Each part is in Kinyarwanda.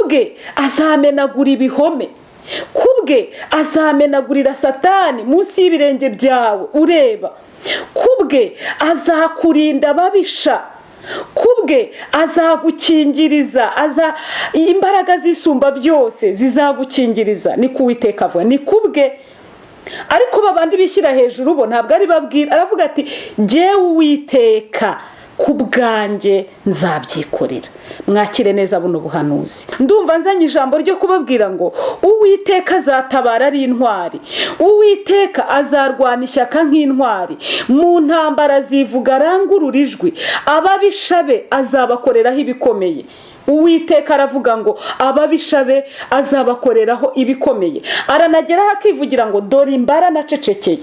kubwe azamenagura ibihome, kubwe azamenagurira Satani munsi y'ibirenge byawe ureba, kubwe azakurinda babisha, kubwe azagukingiriza, imbaraga zisumba byose zizagukingiriza. Ni kuwiteka avuga, ni kubwe. Ariko babandi bishyira hejuru bo ntabwo ari babwira, aravuga ati jyewe Uwiteka kubwanjye nzabyikorera. Mwakire neza buno buhanuzi. Ndumva nzanye ijambo ryo kubabwira ngo Uwiteka azatabara ari intwari, Uwiteka azarwana ishyaka nk'intwari, mu ntambara zivuga arangurura ijwi, ababisha be azabakoreraho ibikomeye. Uwiteka aravuga ngo ababisha be azabakoreraho ibikomeye. Aranageraho akivugira ngo dore imbara nacecekeye.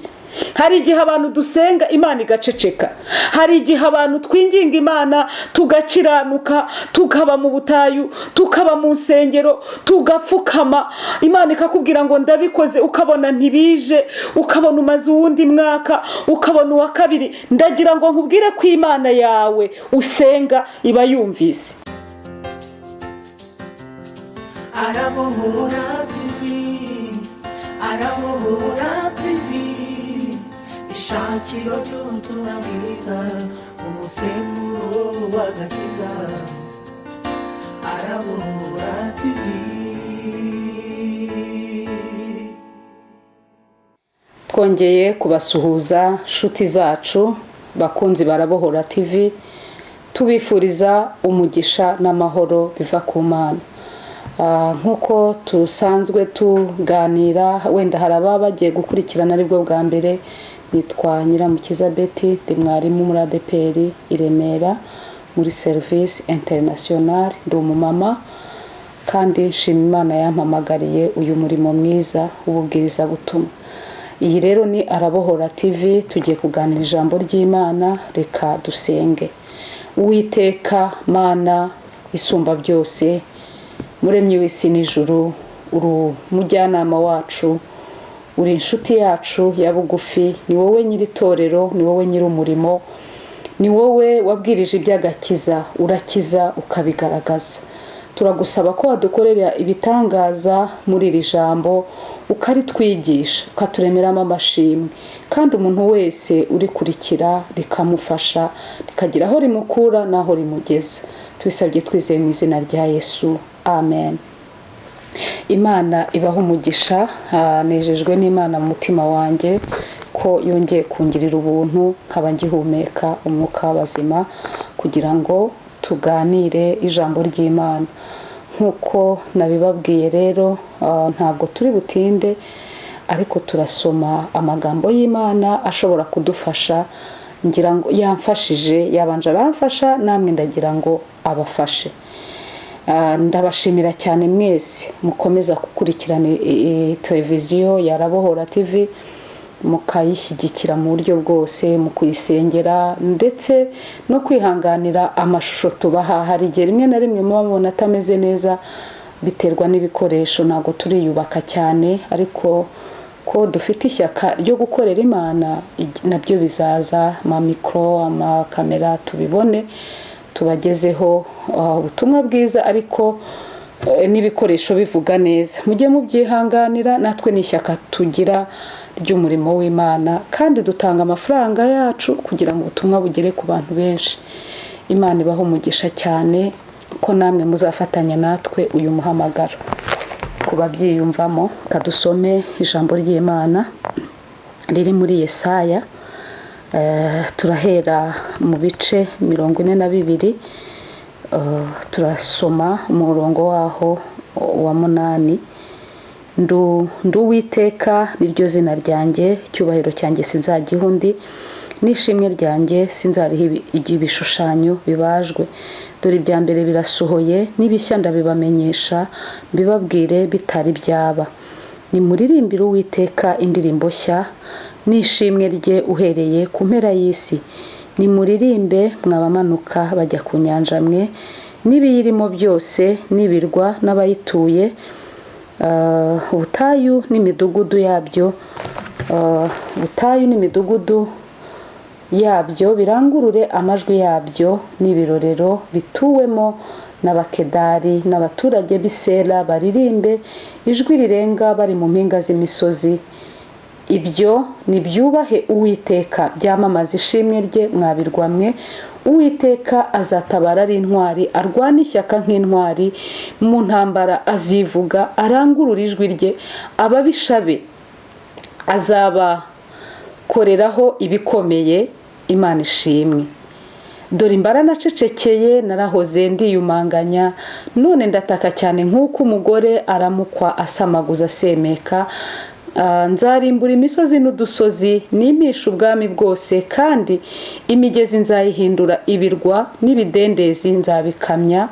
Hari igihe abantu dusenga Imana igaceceka, hari igihe abantu twinginga Imana tugakiranuka, tukaba mu butayu, tukaba mu nsengero, tugapfukama, Imana ikakubwira ngo ndabikoze, ukabona ntibije, ukabona umaze uwundi mwaka, ukabona uwa kabiri. Ndagira ngo nkubwire ko Imana yawe usenga iba yumvise. Arabohora TV, Arabohora TV, ishakiro ry'ubutumwa bwiza, umusemburo w'agakiza. Arabohora TV. Twongeye kubasuhuza nshuti zacu bakunzi barabohora TV, tubifuriza umugisha n'amahoro biva ku Mana. Nkuko tusanzwe tuganira, wenda haraba bagiye gukurikirana aribwo bwa mbere, nitwa Nyiramukiza Betty, ndi mwarimu muri ADPR i Remera muri Service International, ndi umumama kandi nshima Imana yampamagariye uyu murimo mwiza w'ububwiriza butumwa. Iyi rero ni Arabohora TV, tugiye kuganira ijambo ry'Imana. Reka dusenge. Uwiteka Mana isumba byose, muremyi w'isi n'ijuru, uri mujyanama wacu, uri inshuti yacu ya bugufi, ni wowe nyiri itorero, ni wowe nyiri umurimo, ni wowe wabwirije iby'agakiza, urakiza ukabigaragaza. Turagusaba ko wadukorera ibitangaza muri iri jambo, ukaritwigisha, ukaturemeramo amashimwe, kandi umuntu wese urikurikira rikamufasha, rikagira aho rimukura n'aho rimugeza. Tubisabye twizeye mu izina rya Yesu, amen. Imana ibaho umugisha. Nejejwe n'Imana mu mutima wanjye ko yongeye kungirira ubuntu, nkaba ngihumeka umwuka w'abazima kugira ngo tuganire ijambo ry'Imana. Nkuko nabibabwiye rero, ntabwo turi butinde, ariko turasoma amagambo y'Imana ashobora kudufasha. Ngira ngo yamfashije, yabanje aramfasha, namwe ndagira ngo abafashe. Ndabashimira cyane mwese mukomeza gukurikirana televiziyo ya Arabohora TV, mukayishyigikira mu buryo bwose, mu kuyisengera ndetse no kwihanganira amashusho tubaha. Hari igihe rimwe na rimwe muba mubona atameze neza, biterwa n'ibikoresho, ntabwo turiyubaka cyane, ariko ko dufite ishyaka ryo gukorera Imana nabyo bizaza, mikoro, kamera, tubibone tubagezeho ubutumwa bwiza, ariko n'ibikoresho bivuga neza. Mujye mubyihanganira, natwe n'ishyaka tugira ry'umurimo w'Imana, kandi dutanga amafaranga yacu kugira ngo ubutumwa bugere ku bantu benshi. Imana ibaho umugisha cyane ko namwe muzafatanya natwe uyu muhamagaro. Kubabyiyumvamo, kadusome ijambo ry'Imana riri muri Yesaya. Turahera mu bice 42, turasoma umurongo waho wa 8. Ndu Uwiteka niryo zina ryanjye, cyubahiro cyanjye sinzagiha undi, nishimwe ryanjye sinzariha ibishushanyo bibajwe. Dore ibya mbere birasohoye, n'ibishya ndabibamenyesha, mbibabwire bitari byaba. Nimuririmbire Uwiteka indirimbo nshya, nishimwe rye uhereye ku mpera y'isi. Nimuririmbe mwabamanuka bajya ku nyanja mwe, n'ibiyirimo byose, n'ibirwa n'abayituye, ubutayu n'imidugudu yabyo, ubutayu n'imidugudu yabyo birangurure amajwi yabyo, n'ibirorero bituwemo n'abakedari n'abaturage b'Isera baririmbe ijwi rirenga bari mu mpinga z'imisozi. Ibyo nibyubahe Uwiteka, byamamaza ishimwe rye mwabirwa mwe. Uwiteka azatabara ari intwari, arwana ishyaka nk'intwari, mu ntambara azivuga arangurura ijwi rye. Ababisha be azabakoreraho ibikomeye. Imana ishimwe. Dore imbara nacecekeye, narahoze ndiyumanganya, none ndataka cyane nk'uko umugore aramukwa asamaguza asemeka. Nzarimbura imisozi n'udusozi, nimisha ubwami bwose, kandi imigezi nzayihindura ibirwa, n'ibidendezi nzabikamya.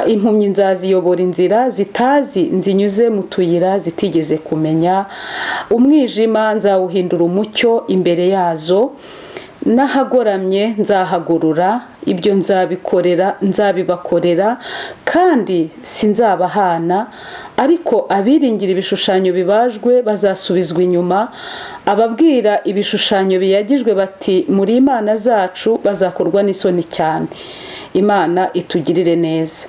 Impumyi nzaziyobora inzira zitazi, nzinyuze mu tuyira zitigeze kumenya. Umwijima nzawuhindura umucyo imbere yazo, n'ahagoramye nzahagurura. Ibyo nzabibakorera kandi sinzabahana. Ariko abiringira ibishushanyo bibajwe bazasubizwa inyuma. Ababwira ibishushanyo biyagijwe bati muri imana zacu, bazakorwa n'isoni cyane. Imana itugirire neza.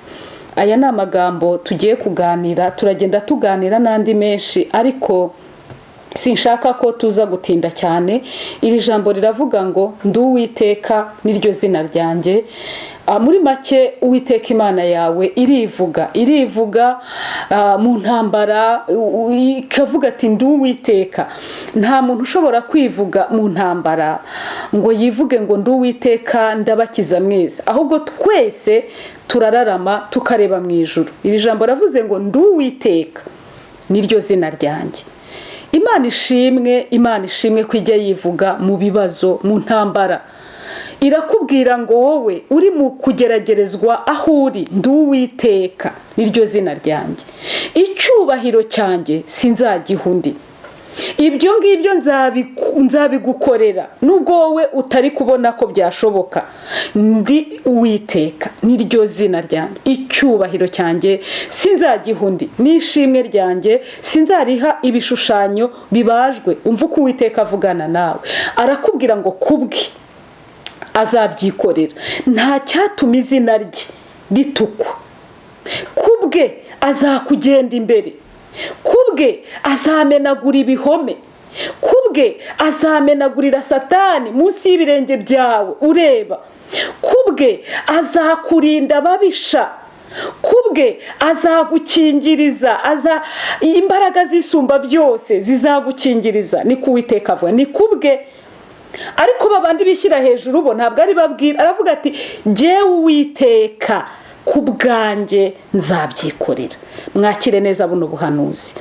Aya ni amagambo tugiye kuganira, turagenda tuganira n'andi menshi, ariko sinshaka ko tuza gutinda cyane. Iri jambo riravuga ngo ndi Uwiteka, niryo zina ryanjye. Muri make Uwiteka Imana yawe irivuga mu ntambara, ikavuga ati ndi Uwiteka. Nta muntu ushobora kwivuga mu ntambara ngo yivuge ngo ndi Uwiteka ndabakiza mwese, ahubwo twese turararama tukareba mu ijuru. Iri jambo ravuze ngo ndi Uwiteka, niryo zina ryanjye. Imana ishimwe ko ijya yivuga mu bibazo, mu ntambara. Irakubwira ngo wowe uri mu kugeragerezwa aho uri, ndi Uwiteka, niryo zina ryanjye. Icyubahiro cyanjye sinzagiha undi. Ibyo ngibyo nzabigukorera nubwo wowe utari kubona ko byashoboka. Ndi Uwiteka, niryo zina ryanjye. Icyubahiro cyanjye sinzagiha undi, n'ishimwe ryanjye sinzariha ibishushanyo bibajwe. Umva uko Uwiteka avugana nawe, arakubwira ngo kubwe azabyikorera, nta cyatuma izina rye ritukwa. Kubwe azakugenda imbere, kubwe azamenagura ibihome, kubwe azamenagurira Satani munsi y'ibirenge byawe ureba, kubwe azakurinda ababisha, kubwe azagukingiriza, imbaraga zisumba byose zizagukingiriza. Ni ku Uwiteka avuga, ni kubwe. Ariko babandi bishyira hejuru bo ntabwo ari babwira, aravuga ati jyewe Uwiteka kubwanjye nzabyikorera. Mwakire neza buno buhanuzi.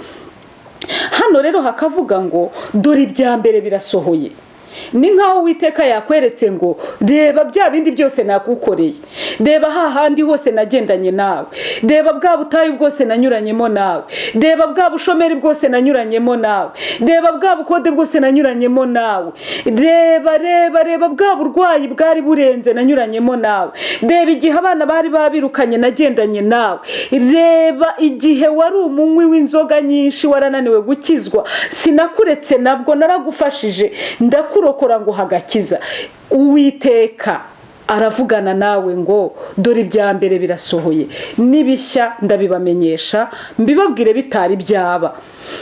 Hano rero hakavuga ngo dore ibya mbere birasohoye. Ni nkaho Uwiteka yakweretse ngo reba bya bindi byose nagukoreye, reba hahandi hose nagendanye nawe, reba bwa butayu bwose nanyuranyemo nawe, reba bwa bushomeri bwose nanyuranyemo nawe, reba bwa bukode bwose nanyuranyemo nawe, reba bwa burwayi bwari burenze nanyuranyemo nawe, reba igihe abana bari babirukanye nagendanye nawe, reba igihe wari umunywi w'inzoga nyinshi warananiwe gukizwa, sinakuretse nabwo naragufashije ndakurokora ngo hagakiza. Uwiteka aravugana nawe ngo dore ibya mbere birasohoye, n'ibishya ndabibamenyesha, mbibabwire bitari byaba.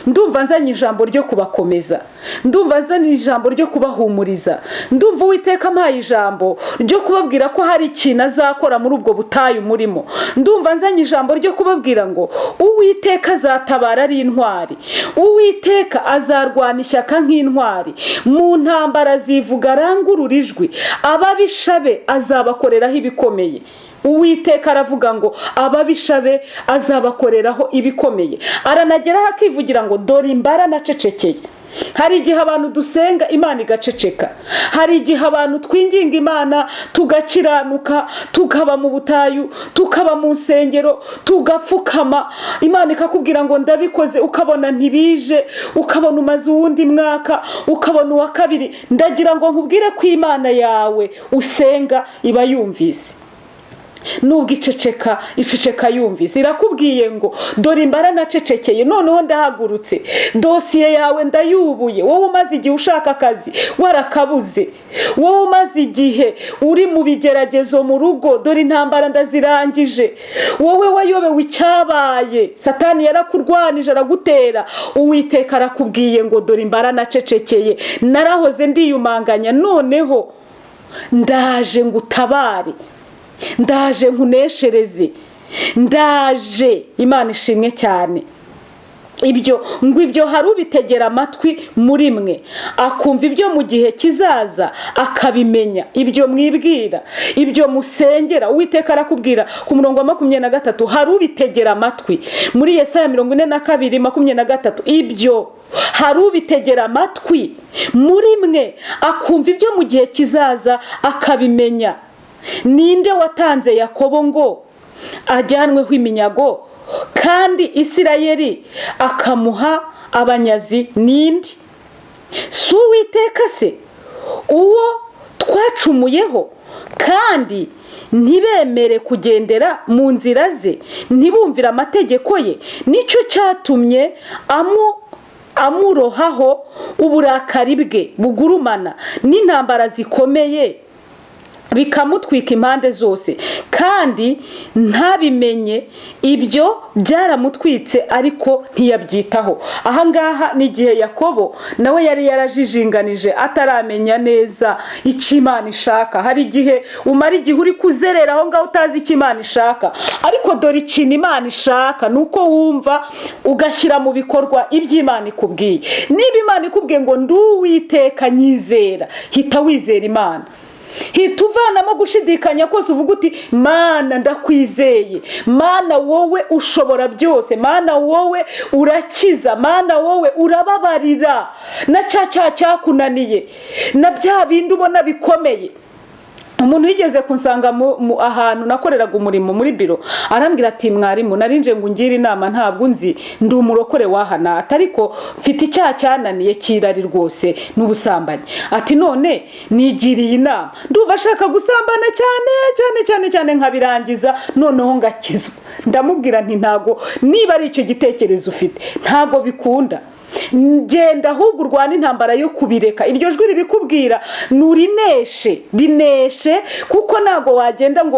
Ndumva nzanye ijambo ryo kubakomeza, ndumva nzanye ijambo ryo kubahumuriza, ndumva Uwiteka ampaye ijambo ryo kubabwira ko hari ikintu azakora muri ubwo butayu murimo. Ndumva nzanye ijambo ryo kubabwira ngo Uwiteka azatabara ari intwari, Uwiteka azarwana ishyaka nk'intwari, mu ntambara azivuga arangurura ijwi, ababisha be azabakoreraho ibikomeye. Uwiteka aravuga ngo ababisha be azabakoreraho ibikomeye. Aranageraho akivugira ngo dore imbara nacecekeye. Hari igihe abantu dusenga Imana igaceceka, hari igihe abantu twinginga Imana tugakiranuka, tukaba mu butayu, tukaba mu nsengero, tugapfukama, Imana ikakubwira ngo ndabikoze, ukabona ntibije, ukabona umaze uwundi mwaka, ukabona uwa kabiri. Ndagira ngo nkubwire ko Imana yawe usenga iba yumvise. nubwo iceceka yumvise irakubwiye ngo dore imbara nacecekeye noneho ndahagurutse dosiye yawe ndayubuye wowe umaze igihe ushaka akazi warakabuze wowe umaze igihe uri mu bigeragezo mu rugo dore intambara ndazirangije wowe wayobewe icyabaye satani yarakurwanije aragutera Uwiteka arakubwiye ngo dore imbara nacecekeye narahoze ndiyumanganya noneho ndaje ngutabare ndaje nkuneshereze ndaje Imana ishimwe cyane ibyo hari ubitegera amatwi muri mwe akumva ibyo mu gihe kizaza akabimenya ibyo mwibwira ibyo musengera Uwiteka arakubwira ku murongo wa 23 hari ubitegera amatwi muri Yesaya 42:23 ibyo hari ubitegera amatwi muri mwe akumva ibyo mu gihe kizaza akabimenya ninde watanze Yakobo ngo ajyanweho iminyago kandi Isirayeli akamuha abanyazi ninde si Uwiteka se uwo twacumuyeho kandi ntibemere kugendera mu nzira ze ntibumvira amategeko ye nicyo cyatumye amurohaho uburakari bwe bugurumana n'intambara zikomeye bikamutwika impande zose kandi ntabimenye ibyo byaramutwitse ariko ntiyabyitaho ahangaha n'igihe Yakobo nawe yari yarajijinganije ataramenya neza icyo Imana ishaka hari igihe umara igihe uri kuzerera aho ngaho utazi icyo Imana ishaka ariko dore ikintu Imana ishaka nuko wumva ugashyira mu bikorwa iby'Imana ikubwiye niba Imana ikubwiye ngo nduwiteka nyizera hita wizera Imana hita uvanamo gushidikanya kose uvuga uti Mana ndakwizeye Mana wowe ushobora byose Mana wowe urakiza Mana wowe urababarira na cyakunaniye na bya bindi ubona bikomeye umuntu yigeze kunsanga ahantu nakoreraga umurimo muri biro arambwira ati mwarimu narinje ngo ngire inama ntabwo nzi ndi umurokore wahana ariko mfite icyaha cyananiye kirari rwose n'ubusambanyi ati none nigiriye inama ndumva ashaka gusambana cyane nkabirangiza noneho ngakizwa ndamubwira nti ntago niba ari icyo gitekerezo ufite ntago bikunda genda ahubwo urwana intambara yo kubireka iryo jwi ribikubwira rineshe kuko ntago wagenda ngo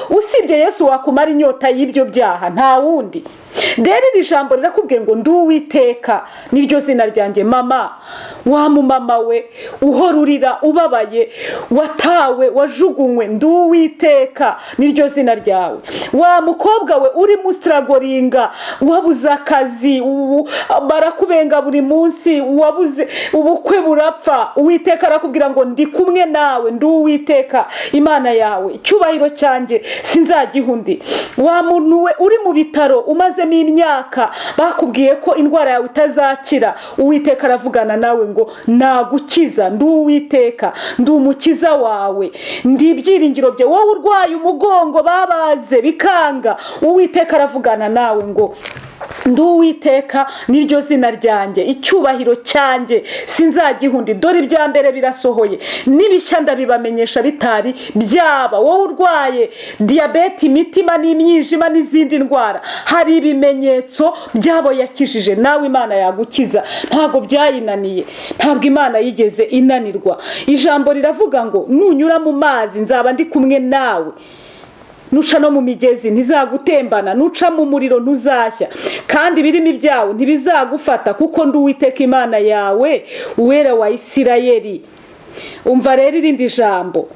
usibye Yesu wakumara inyota y'ibyo byaha nta wundi rero iri jambo rirakubwiye ngo nduwiteka niryo zina ryanjye mama wa mumama we uhorurira ubabaye watawe wajugunywe nduwiteka niryo zina ryawe wa mukobwa we uri mustragoringa wabuze akazi barakubenga buri munsi wabuze ubukwe burapfa Uwiteka arakubwira ngo ndi kumwe nawe nduwiteka Imana yawe cyubahiro cyanjye sinzagihundi wa muntu we uri mu bitaro umaze imyaka bakubwiye ko indwara yawe itazakira Uwiteka aravugana nawe ngo nagukiza nduwiteka ndumukiza wawe ndi ibyiringiro bye wowe urwaye umugongo babaze bikanga Uwiteka aravugana nawe ngo nduwiteka niryo zina ryanjye icyubahiro cyanjye sinzagihundi dore ibya mbere birasohoye nibishya ndabibamenyesha bitari byaba wowe urwaye diabete imitima n'imyijima n'izindi ndwara hari ibimenyetso byabo yakijije nawe Imana yagukiza ntago byayinaniye ntabwo Imana yigeze inanirwa ijambo riravuga ngo nunyura mu mazi nzaba ndi kumwe nawe nuca no mu migezi ntizagutembana nuca mu muriro ntuzashya kandi birimo byawe ntibizagufata kuko nduwiteka Imana yawe wera wa Isirayeli umva rero irindi jambo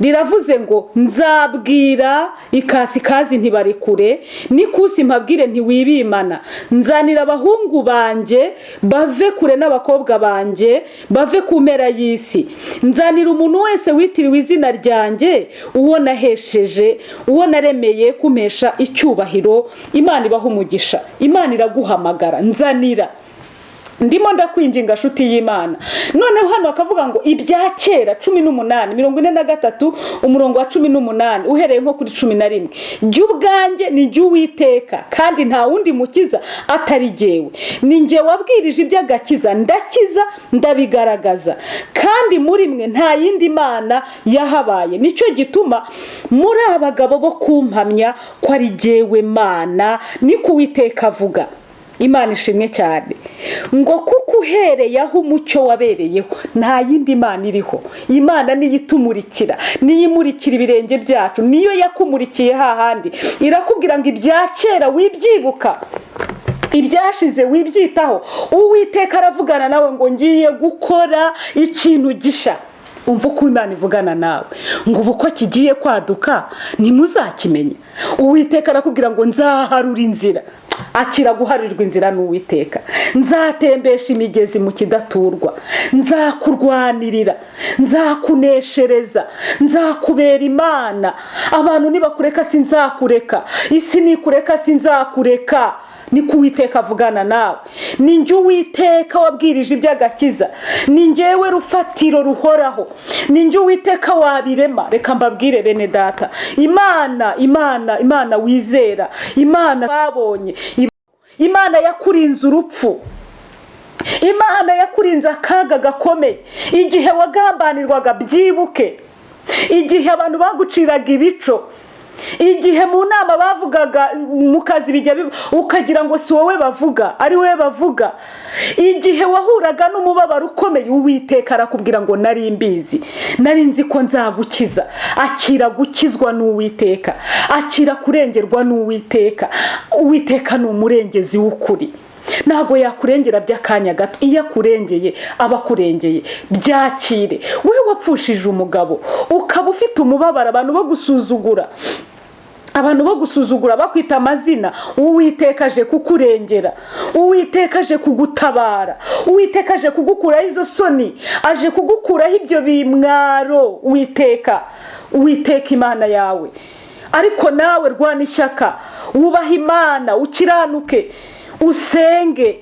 riravuze ngo nzabwira ikasikazi ntibarekure nikusi mpabwire ntiwibimana nzanira abahungu banje bave kure n'abakobwa banje bave ku mpera y'isi nzanira umuntu wese witiriwe izina ryanjye uwo nahesheje uwo naremeye kumesha icyubahiro Imana ibaha umugisha Imana iraguhamagara nzanira ndimo ndakwinginga nshuti y'Imana. Noneho hano akavuga ngo ibya kera 18:43 umurongo wa 18 uhereye nko kuri 11, by'ubwanjye ni jy'Uwiteka kandi nta wundi mukiza atari jyewe, ni njye wabwirije iby'agakiza, ndakiza ndabigaragaza, kandi muri mwe nta yindi mana yahabaye, nicyo gituma muri abagabo bo kumpamya ko ari jyewe Mana, niko Uwiteka avuga. Imana ishimwe cyane ngo kuko uhereye aho umucyo wabereyeho nta yindi mana iriho. Imana niyo itumurikira, niyo imurikira ibirenge byacu, niyo yakumurikiye hahandi. Irakubwira ngo ibya kera wibyibuka, ibyashize wibyitaho. Uwiteka aravugana nawe ngo ngiye gukora ikintu gisha. Umva uko Imana ivugana nawe ngo ubu ko kigiye kwaduka ntimuzakimenya. Uwiteka arakubwira ngo nzaharura inzira. Akira guharirwa inzira n'Uwiteka. Nzatembesha imigezi mu kidaturwa, nzakurwanirira, nzakuneshereza, nzakubera Imana. Abantu nibakureka sinzakureka, isi nikureka sinzakureka. Niko Uwiteka avugana nawe. Ni njye Uwiteka wabwirije iby'agakiza, ni njyewe rufatiro ruhoraho, ni njye Uwiteka wabirema. Reka mbabwire bene data, Imana wizera, Imana babonye, Imana yakurinze urupfu, Imana yakurinze akaga gakomeye. Igihe wagambanirwaga byibuke, igihe abantu baguciraga ibico, igihe mu nama bavugaga mu kazi bijya ukagira ngo si wowe bavuga, ari wowe bavuga. Igihe wahuraga n'umubabaro ukomeye, Uwiteka arakubwira ngo nari mbizi, nari nzi ko nzagukiza. Akira gukizwa n'Uwiteka, akira kurengerwa n'Uwiteka. Uwiteka ni umurengezi w'ukuri, ntabwo yakurengera by'akanya gato. Iyo akurengeye aba akurengeye. Byakire wowe wapfushije umugabo, ukaba ufite umubabaro, abantu bo gusuzugura bakwita amazina. Uwiteka aje kukurengera, Uwiteka aje kugutabara, Uwiteka aje kugukuraho izo soni, aje kugukuraho ibyo bimwaro. Uwiteka Imana yawe. Ariko nawe rwana ishyaka, wubaha Imana, ukiranuke, usenge.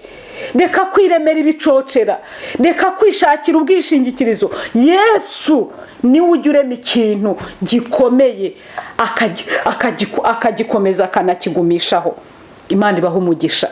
Reka kwiremera ibicocera, reka kwishakira ubwishingikirizo. Yesu niwe ujya urema ikintu gikomeye akagikomeza akanakigumishaho. Imana ibaha umugisha.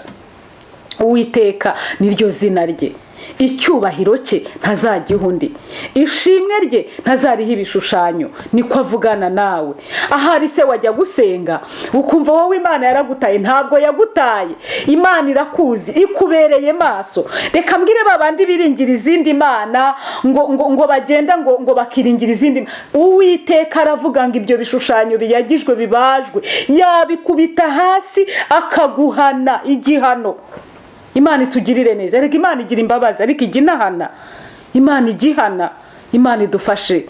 Uwiteka niryo zina rye, icyubahiro cye ntazagiha undi, ishimwe rye ntazariho ibishushanyo. Niko avugana nawe. Ahari se wajya gusenga ukumva wowe Imana yaragutaye. Ntabwo yagutaye, Imana irakuzi, ikubereye maso. Reka mbwire babandi biringira izindi mana ngo bagenda ngo bakiringira izindi. Uwiteka aravuga ngo ibyo bishushanyo biyagijwe bibajwe yabikubita hasi akaguhana igihano. Imana itugirire neza. Ariko Imana igira imbabazi, ariko iginahana. Imana igihana. Imana idufashe.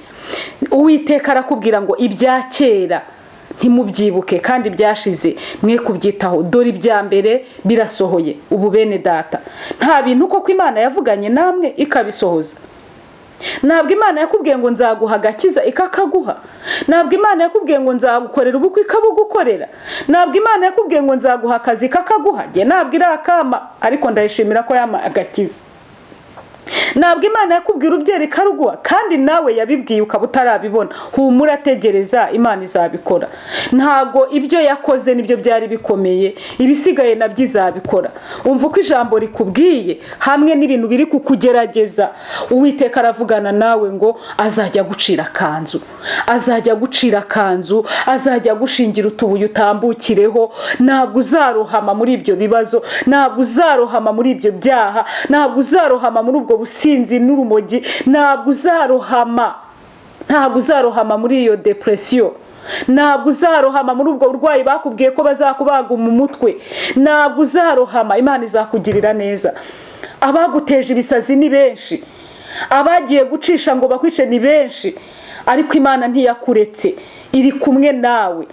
Uwiteka arakubwira ngo ibya kera ntimubyibuke kandi byashize mwe kubyitaho. Dore ibya mbere birasohoye. Ubu bene data, nta bintu koko Imana yavuganye namwe ikabisohoza. Ntabwo Imana yakubwiye ngo nzaguha agakiza ikakaguha. Ntabwo Imana yakubwiye ngo nzagukorera ubukwe ikabugukorera. Ntabwo Imana yakubwiye ngo nzaguha akazi ikakaguha. Nge ntabwo irakama, ariko ndayishimira ko yama agakiza. Ntabwo Imana yakubwira ubyera ikaruguha, kandi nawe yabibwiye ukaba utarabibona. Humura, tegereza, Imana izabikora. Ntago ibyo yakoze nibyo byari bikomeye, ibisigaye nabyo izabikora. Umva uko ijambo rikubwiye hamwe n'ibintu biri kukugerageza. Uwiteka aravugana nawe ngo azajya gucira kanzu, azajya gucira kanzu, azajya gushingira utubuye utambukireho. Ntabwo uzarohama muri ibyo bibazo, ntabwo uzarohama muri ibyo byaha, ntabwo uzarohama muri ubwo businzi n'urumogi, ntabwo uzarohama muri iyo depression, ntabwo uzarohama muri ubwo burwayi bakubwiye ko bazakubaga mu mutwe. Ntabwo uzarohama. Imana izakugirira neza. Abaguteje ibisazi ni benshi, abagiye gucisha ngo bakwice ni benshi, ariko Imana ntiyakuretse, iri kumwe nawe.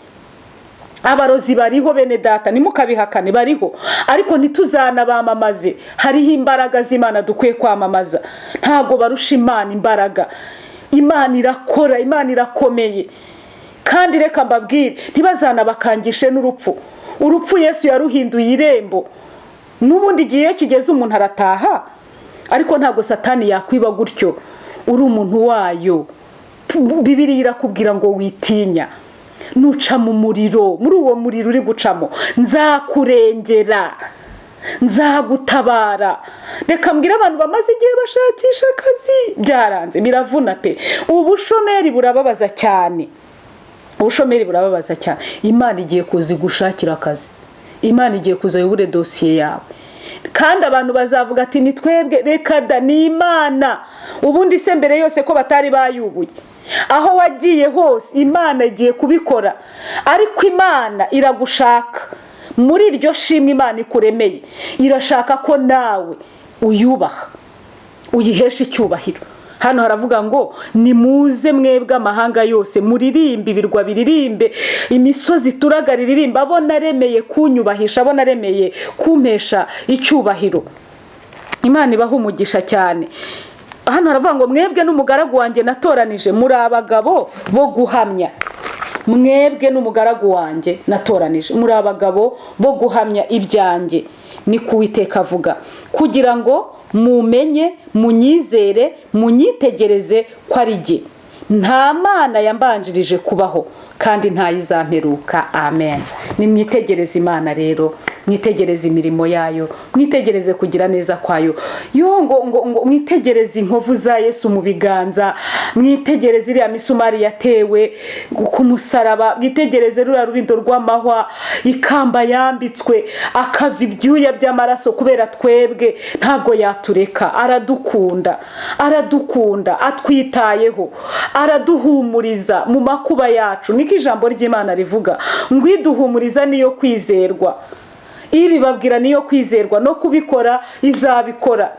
Abarozi bariho bene data, nimukabihakane, bariho, ariko ntituzanabamamaze. Hariho imbaraga z'Imana dukwiye kwamamaza. Ntabwo barusha Imana imbaraga. Imana irakora, Imana irakomeye. Kandi reka mbabwire, ntibazanabakangishe n'urupfu. Urupfu Yesu yaruhinduye irembo. n'ubundi igihe kigeze umuntu arataha, ariko ntabwo satani yakwiba gutyo uri umuntu wayo. Bibiliya irakubwira ngo witinya, nuca mu muriro, muri uwo muriro uri gucamo nzakurengera, nzagutabara. Reka mbwira abantu bamaze igihe bashakisha akazi byaranze, biravuna pe. Ubushomeri burababaza cyane, ubushomeri burababaza cyane. Imana igiye kuzi gushakira akazi, Imana igiye kuzayobora dosiye yawe, kandi abantu bazavuga ati ni twebwe. Reka da, ni Imana. Ubundi se mbere yose ko batari bayubuye, aho wagiye hose Imana igiye kubikora. Ariko Imana iragushaka, muri iryo shimwe Imana ikuremeye irashaka ko nawe uyubaha, uyihesha icyubahiro. Hano haravuga ngo nimuze mwebwe amahanga yose muririmbe, ibirwa biririmbe, imisozi turagara iririmbe, abo naremeye kunyubahisha, abo naremeye kumpesha icyubahiro. Imana ibaha umugisha cyane. Hano haravuga ngo mwebwe n'umugaragu wanjye natoranije muri abagabo bo guhamya. Mwebwe n'umugaragu wanjye natoranije muri abagabo bo guhamya ibyanjye, ni Uwiteka avuga, kugira ngo mumenye, munyizere, munyitegereze ko ari jye. Nta mana yambanjirije kubaho kandi ntayizamperuka. Amen. Nimwitegereze Imana rero, mwitegereze imirimo yayo, mwitegereze kugira neza kwayo. ngo mwitegereze inkovu za Yesu mu biganza, mwitegereze iriya misumari yatewe ku musaraba, mwitegereze ruriya rubindo rw'amahwa, ikamba yambitswe, akava ibyuya by'amaraso kubera twebwe. Ntabwo yatureka, aradukunda, aradukunda, atwitayeho, araduhumuriza mu makuba yacu. Niko ijambo ry'Imana rivuga ngo iduhumuriza niyo kwizerwa. Ibi babwira niyo kwizerwa, no kubikora izabikora.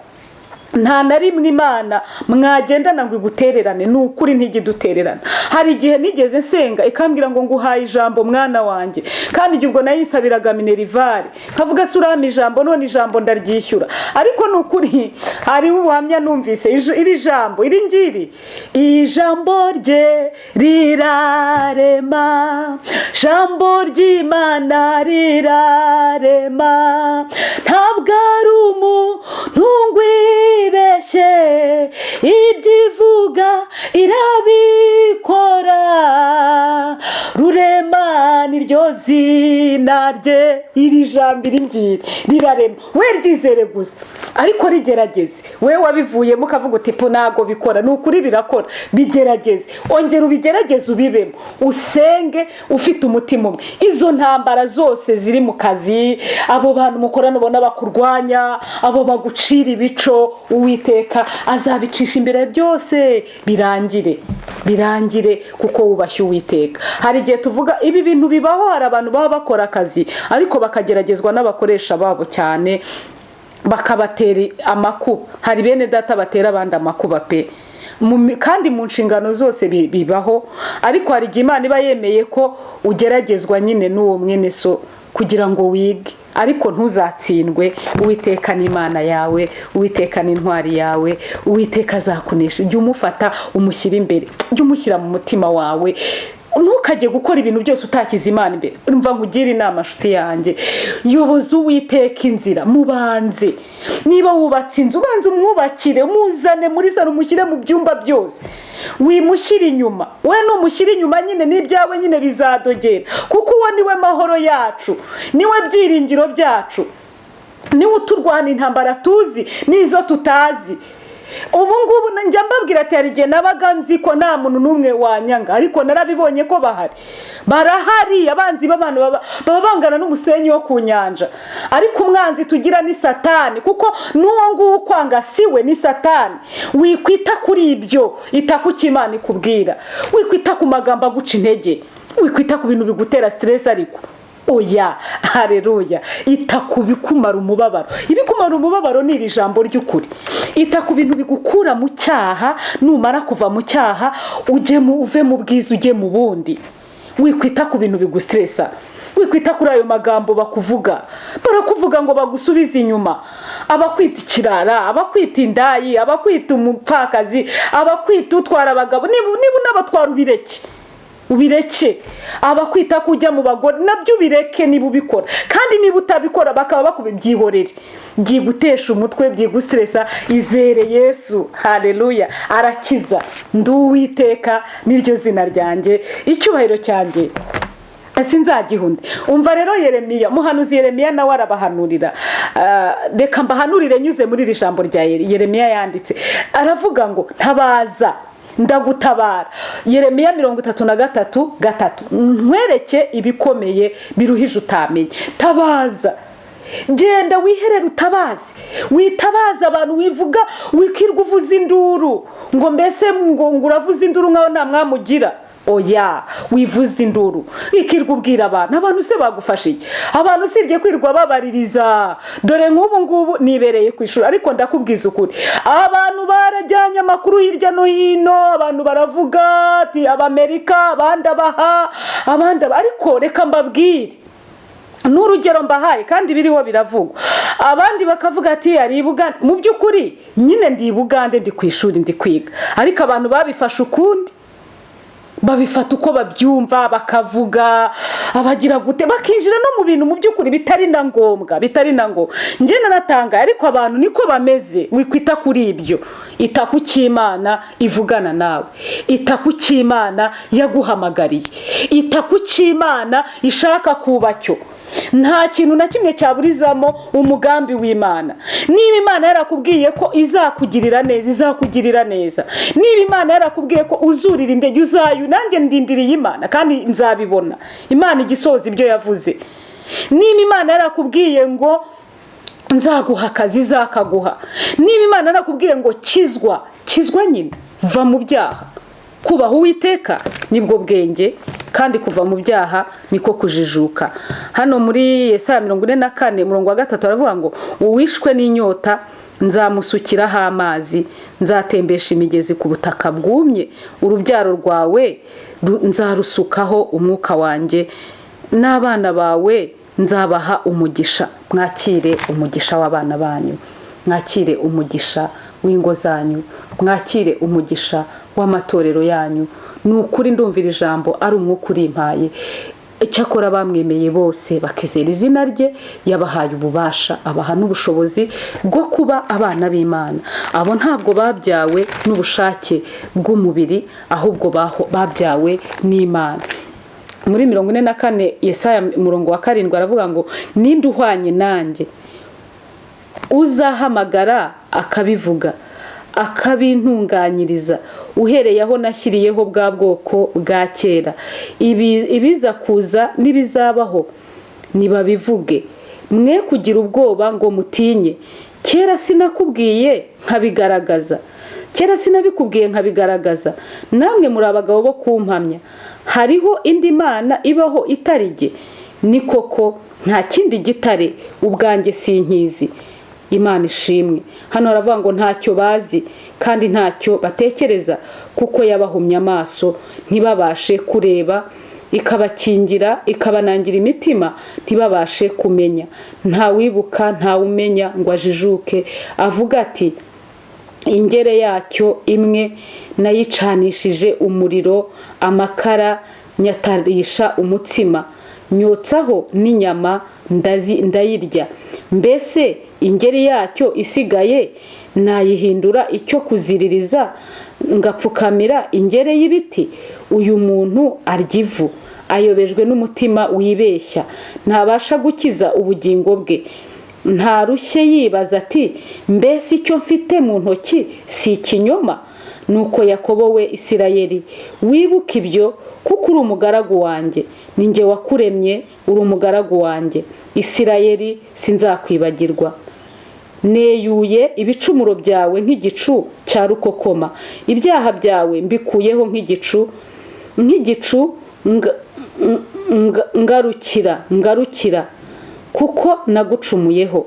Nta na rimwe Imana mwagendana ngo igutererane, ni ukuri ntigidutererana. Hari igihe nigeze senga ikambwira ngo nguhaye ijambo mwana wanjye, kandi igihe ubwo nayisabiraga minerivare, nkavuga se urama ijambo, none ijambo ndaryishyura. Ariko ni ukuri hari ubuhamya numvise iri jambo, iri ngiri, ijambo rye rirarema, jambo ry'Imana rirarema, ntabwo ari umuntu ibeshye, ibyivuga irabikora, rurema niryo zina rye. Iri jambo iri ngiri rirarema, we ryizere gusa, ariko rigerageze. We wabivuyemo ukavuga uti po ntago bikora, ni ukuri birakora. Bigerageze, ongera ubigerageze, ubibemo, usenge ufite umutima umwe. Izo ntambara zose ziri mu kazi, abo bantu mukorana ubona bakurwanya, abo bagucira ibico, Uwiteka azabicisha imbere byose birangire, birangire, kuko wubashye Uwiteka. Hari igihe tuvuga ibi bintu bibaho, hari abantu baba bakora akazi ariko bakageragezwa n'abakoresha babo cyane, bakabatera amakuba. Hari bene data batera abandi amakuba pe, kandi mu nshingano zose bibaho. Ariko hari igihe Imana iba yemeye ko ugeragezwa nyine n'uwo mwene so kugira ngo wige, ariko ntuzatsindwe. Uwiteka ni Imana yawe, Uwiteka ni intwari yawe, Uwiteka azakunesha. Jya umufata umushyira imbere, jya umushyira mu mutima wawe, ntukajye gukora ibintu byose utakiza Imana imbere. Urumva nkugira inama nshuti yanjye, yoboza Uwiteka inzira, mubanze. Niba wubatse inzu, ubanze umwubakire, muzane muri salo, mushyire mu byumba byose, wimushyira inyuma. We numushyira inyuma nyine n'ibyawe nyine bizadogera, kuko uwo niwe mahoro yacu, niwe byiringiro byacu, niwe uturwana intambara tuzi n'izo tutazi. Ubu ngubu njya mbabwira ati hari igihe nabaga nzi ko nta muntu n'umwe wanyanga, ariko narabibonye ko barahari abanzi b'abantu baba bangana n'umusenyi wo ku nyanja. Ariko umwanzi tugira ni Satani, kuko n'uwo nguwo kwanga siwe, ni Satani. Wikwita kuri ibyo, ita ku Imana ikubwira, wikwita ku magambo aguca intege, wikwita ku bintu bigutera stress. Ariko oya, haleluya, ita ku bikumara umubabaro. Ibikumara umubabaro ni iri jambo ry'ukuri. Ita ku bintu bigukura mu cyaha, numara kuva mu cyaha uve mu bwiza ujye mu bundi. Wikwita ku bintu bigustressa, wikwita kuri ayo magambo bakuvuga, barakuvuga ngo bagusubize inyuma. Abakwita ikirara, abakwita indayi, abakwita umupfakazi, abakwita utwara abagabo, niba n'abatwara ubireke. ubireke. Abakwita kujya mu bagore nabyo ubireke niba ubikora, kandi niba utabikora bakaba bakubyihorere, byigutesha umutwe, byigustressa. Izere Yesu, haleluya, arakiza. Nduwiteka niryo zina ryanjye, icyubahiro cyanjye sinzagihunde. Umva rero Yeremiya, muhanuzi Yeremiya nawe arabahanurira. Reka mbahanurire nyuze muri iri jambo rya Yeremiya yanditse. Aravuga ngo ntabaza ndagutabara. Yeremiya 33:3, nkwereke ibikomeye biruhije utamenye. Tabaza, genda wiherere utabazi, witabaza abantu, wivuga wikirwa uvuza induru ngo mbese ngo uravuza induru nkaho nta mwamugira. Oya, wivuza induru ikirwa ubwira abantu se bagufashe iki? Abantu sibye kwirwa babaririza. Dore nk'ubu ngubu nibereye ku ishuri, ariko ndakubwiza ukuri, abantu barajyanye amakuru hirya no hino, abantu baravuga ati Abamerika, abandi abaha, abandi ariko reka mbabwire n'urugero mbahaye kandi biriho biravugwa. Abandi bakavuga ati ari Bugande. Mu by'ukuri nyine ndi Bugande, ndi ku ishuri, ndi kwiga, ariko abantu babifashe ukundi, babifata uko babyumva, bakavuga abagira gute, bakinjira no mu bintu mu by'ukuri bitari na ngombwa. Nje naratanga, ariko abantu niko bameze. Wikwita kuri ibyo, ita ku cy'Imana ivugana nawe, ita ku cy'Imana yaguhamagariye, ita ku cy'Imana ishaka kubacyo. Nta kintu na kimwe cyaburizamo umugambi w'Imana. Niba Imana yarakubwiye ko izakugirira neza, izakugirira neza. Niba Imana yarakubwiye ko uzurira indege, uzayu. Nanjye ndindiriye Imana kandi nzabibona. Imana igisoza ibyo yavuze. Niba Imana yarakubwiye ngo nzaguha akazi, izakaguha. Niba Imana yarakubwiye ngo kizwa nyine, va mu byaha. Kubaha Uwiteka nibwo bwenge, kandi kuva mu byaha niko kujijuka. Hano muri Yesaya 44:3 aravuga ngo uwishwe n'inyota nzamusukiraho amazi, nzatembesha imigezi ku butaka bwumye, urubyaro rwawe nzarusukaho umwuka wanjye, n'abana bawe nzabaha umugisha. Mwakire umugisha w'abana banyu, mwakire umugisha w'ingo zanyu, mwakire umugisha w'amatorero yanyu. Nukuri ndumvira ijambo ari umwuka urimpaye. Icyakora bamwemeye bose bakizera izina rye, yabahaye ububasha, abaha n'ubushobozi bwo kuba abana b'Imana. Abo ntabwo babyawe n'ubushake bw'umubiri, ahubwo babyawe n'Imana. Muri 44 Yesaya 7 aravuga ngo ninde uhwanye nanjye, uzahamagara akabivuga, akabintunganyiriza, uhereye aho nashyiriyeho bwa bwoko bwa kera. Ibiza kuza n'ibizabaho nibabivuge, mwe kugira ubwoba ngo mutinye. Kera sinakubwiye nkabigaragaza, kera sinabikubwiye nkabigaragaza. Namwe muri abagabo bo kumpamya. Hariho indi Mana ibaho itarige? Ni koko nta kindi gitare, ubwanjye sinkizi. Imana ishimwe. Hano aravuga ngo ntacyo bazi kandi ntacyo batekereza, kuko yabahumye amaso ntibabashe kureba, ikabakingira, ikabanangira imitima ntibabashe kumenya. Nta wibuka, nta umenya ngo ajijuke, avuga ati ingere yacyo imwe nayicanishije umuriro, amakara nyatarisha umutsima, nyotsaho n'inyama ndayirya. Mbese ingeri yacyo isigaye nayihindura icyo kuziririza, ngapfukamira ingere y'ibiti? Uyu muntu arya ivu, ayobejwe n'umutima wibeshya, ntabasha gukiza ubugingo bwe. Ntarushye yibaza ati mbese icyo mfite mu ntoki si ikinyoma? Nuko Yakobo we Isirayeli, wibuka ibyo, kuko uri umugaragu wanjye, ninjye wakuremye, uri umugaragu wanjye. Isirayeli, sinzakwibagirwa. Neyuye ibicumuro byawe nk'igicu cya rukokoma, ibyaha byawe mbikuyeho nk'igicu ngarukira, kuko nagucumuyeho.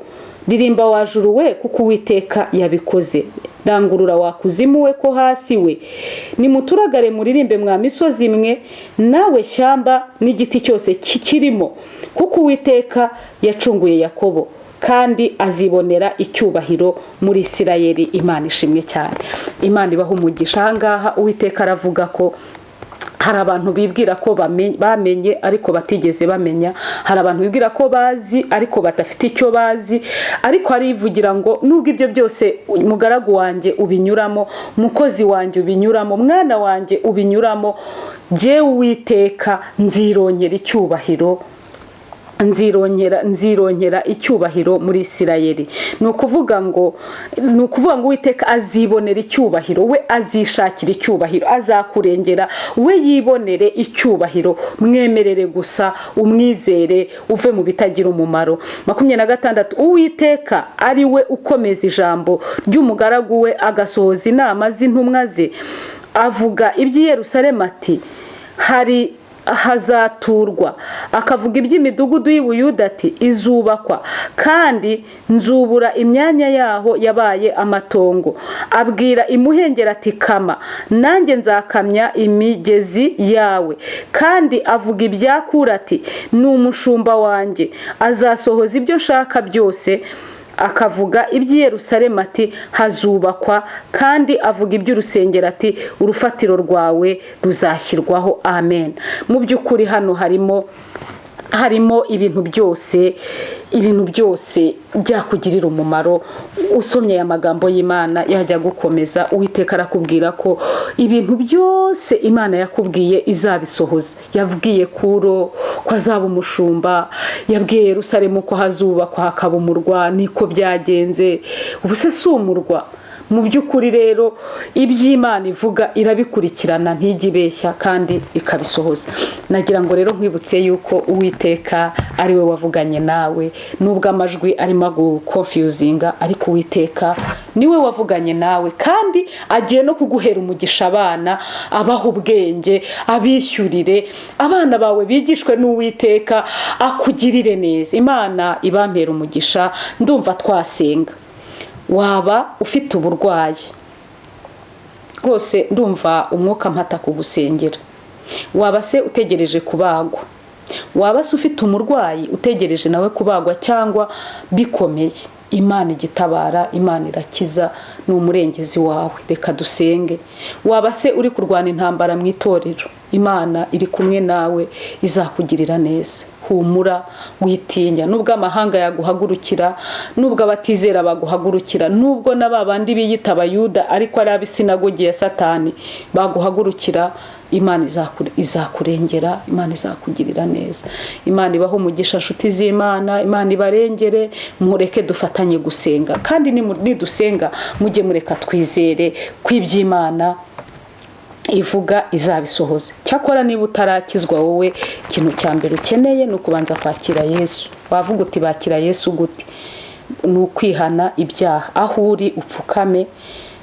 Ririmba wajuru we, kuko Uwiteka yabikoze. Rangurura wakuzimu we, ko hasi we. Nimuturagare muririmbe mwa misozi imwe, nawe shyamba n'igiti cyose kikirimo, kuko Uwiteka yacunguye Yakobo, kandi azibonera icyubahiro muri Isirayeli. Imana ishimwe cyane. Imana ibaha umugisha. Ahangaha Uwiteka aravuga ko hari abantu bibwira ko bamenye ariko batigeze bamenya, hari abantu bibwira ko bazi ariko badafite icyo bazi, ariko harivugira ngo nubwo ibyo byose mugaragu wanjye ubinyuramo, mukozi wanjye ubinyuramo, mwana wanjye ubinyuramo, jyewe Uwiteka nzirongera icyubahiro, nzirongera icyubahiro muri Isirayeli. Nukuvuga ngo Uwiteka azibonera icyubahiro, we azishakira icyubahiro, azakurengera, we yibonere icyubahiro. Mwemerere gusa, umwizere, uve mu bitagira umumaro. 26 Uwiteka ari we ukomeza ijambo ry'umugaragu we, agasohoza inama z'intumwa ze, avuga iby'i Yerusalemu ati hazaturwa, akavuga iby'imidugudu y'Ubuyuda ati izubakwa, kandi nzubura imyanya yaho yabaye amatongo. Abwira imuhengera ati kama, nanjye nzakamya imigezi yawe. Kandi avuga ibya Kura ati ni umushumba wanjye, azasohoza ibyo nshaka byose. Akavuga iby'i Yerusalemu ati hazubakwa, kandi avuga iby'urusengero ati urufatiro rwawe ruzashyirwaho. Amen. Mu by'ukuri hano harimo ibintu byose byakugirira umumaro. Usomye aya magambo y'Imana yajya gukomeza, Uwiteka arakubwira ko ibintu byose Imana yakubwiye izabisohoza. Yabwiye Kuro ko azaba umushumba, yabwiye Yerusalemu ko hazubakwa hakaba umurwa, niko byagenze. Ubuse si umurwa? Mu by'ukuri rero iby'Imana ivuga irabikurikirana, ntijibeshya kandi ikabisohoza. Nagira ngo rero nkwibutse yuko Uwiteka ari we wavuganye nawe, nubwo amajwi arimo guconfusinga, ariko Uwiteka niwe wavuganye nawe, kandi agiye no kuguhera umugisha abana, abaha ubwenge, abishyurire abana bawe bigishwe n'Uwiteka, akugirire neza. Imana ibampera umugisha. Ndumva twasenga. Waba ufite uburwayi rwose, ndumva umwuka mpata kugusengera. Waba se utegereje kubagwa, waba se ufite umurwayi utegereje nawe kubagwa cyangwa bikomeye, Imana igitabara, Imana irakiza, ni umurengezi wawe. Reka dusenge. Waba se uri kurwana intambara mu itorero, Imana iri kumwe nawe, izakugirira neza. Humura, witinya. Nubwo amahanga yaguhagurukira, nubwo abatizera baguhagurukira, nubwo n'ababandi biyita Abayuda ariko ari ab'isinagogi ya Satani baguhagurukira, Imana izakurengera, Imana izakugirira neza. Imana ibaho umugisha nshuti z'Imana, Imana ibarengere. Mureke dufatanye gusenga, kandi nidusenga mujye mureka twizere ko iby'Imana ivuga izabisohoza. Cyakora niba utarakizwa, wowe ikintu cya mbere ukeneye ni ukubanza kwakira Yesu. Wavuga uti bakira Yesu gute? Ni ukwihana ibyaha. Aho uri upfukame,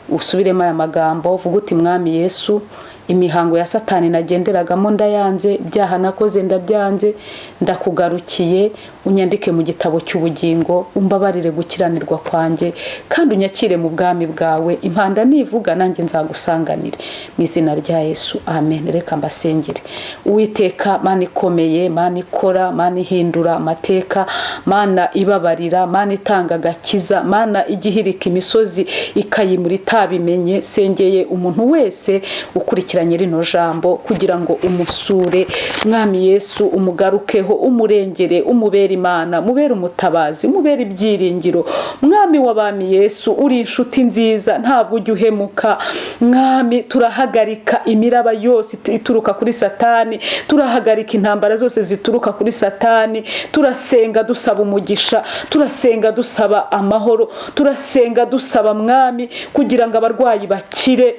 usubiremo aya magambo, uvuga uti Mwami Yesu, imihango ya Satani nagenderagamo ndayanze, ibyaha nakoze ndabyanze, ndakugarukiye, unyandike mu gitabo cy'ubugingo, umbabarire gukiranirwa kwanjye, kandi unyakire mu bwami bwawe. Impanda nivuga nanjye nzagusanganire, mu izina rya Yesu. Amen. Reka mbasengere. Uwiteka Mana ikomeye, Mana ikora, Mana ihindura amateka, Mana ibabarira, Mana itanga agakiza, Mana igihirika imisozi ikayimura itabimenye. Sengeye umuntu wese ukurikiranye rino jambo kugira ngo umusure, Mwami Yesu, umugarukeho, umurengere, umubere Imana, mubere umutabazi, mubere ibyiringiro. Mwami w'abami Yesu, uri inshuti nziza, ntabwo ujya uhemuka. Mwami, turahagarika imiraba yose ituruka kuri Satani, turahagarika intambara zose zituruka kuri Satani. Turasenga dusaba umugisha, turasenga dusaba amahoro, turasenga dusaba Mwami kugira ngo abarwayi bakire,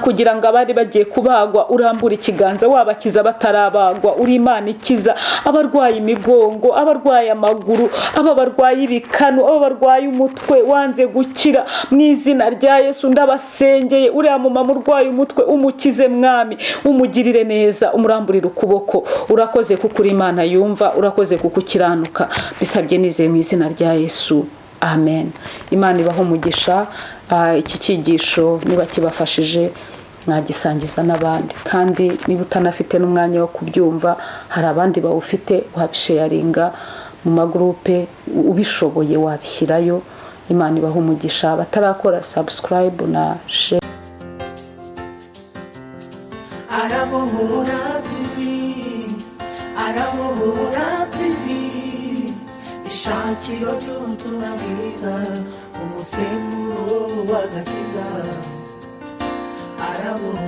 kugira ngo abari bagiye kubagwa urambura ikiganza wabakiza batarabagwa. Uri Imana ikiza abarwaye imigongo, abarwaye amaguru, ababarwaye ibikanu, ababarwaye umutwe wanze gukira, mu izina rya Yesu ndabasengeye. Uriya mumama urwaye umutwe umukize Mwami, umugirire neza, umuramburire ukuboko. Urakoze kuko uri Imana yumva, urakoze kuko ukiranuka. Bisabye nizeye mu izina rya Yesu. Amen. Imana ibaho umugisha. Iki cyigisho niba kibafashije mwagisangiza n'abandi, kandi niba utanafite n'umwanya wo kubyumva, hari abandi bawufite, wabisharinga mu magroupe, ubishoboye wabishyirayo. Imana ibaho umugisha. Batarakora subscribe na share. Arabohora TV, Arabohora TV, ishakiro ry'ubutumwa bwiza, umusemburo w'agakiza. Arabohora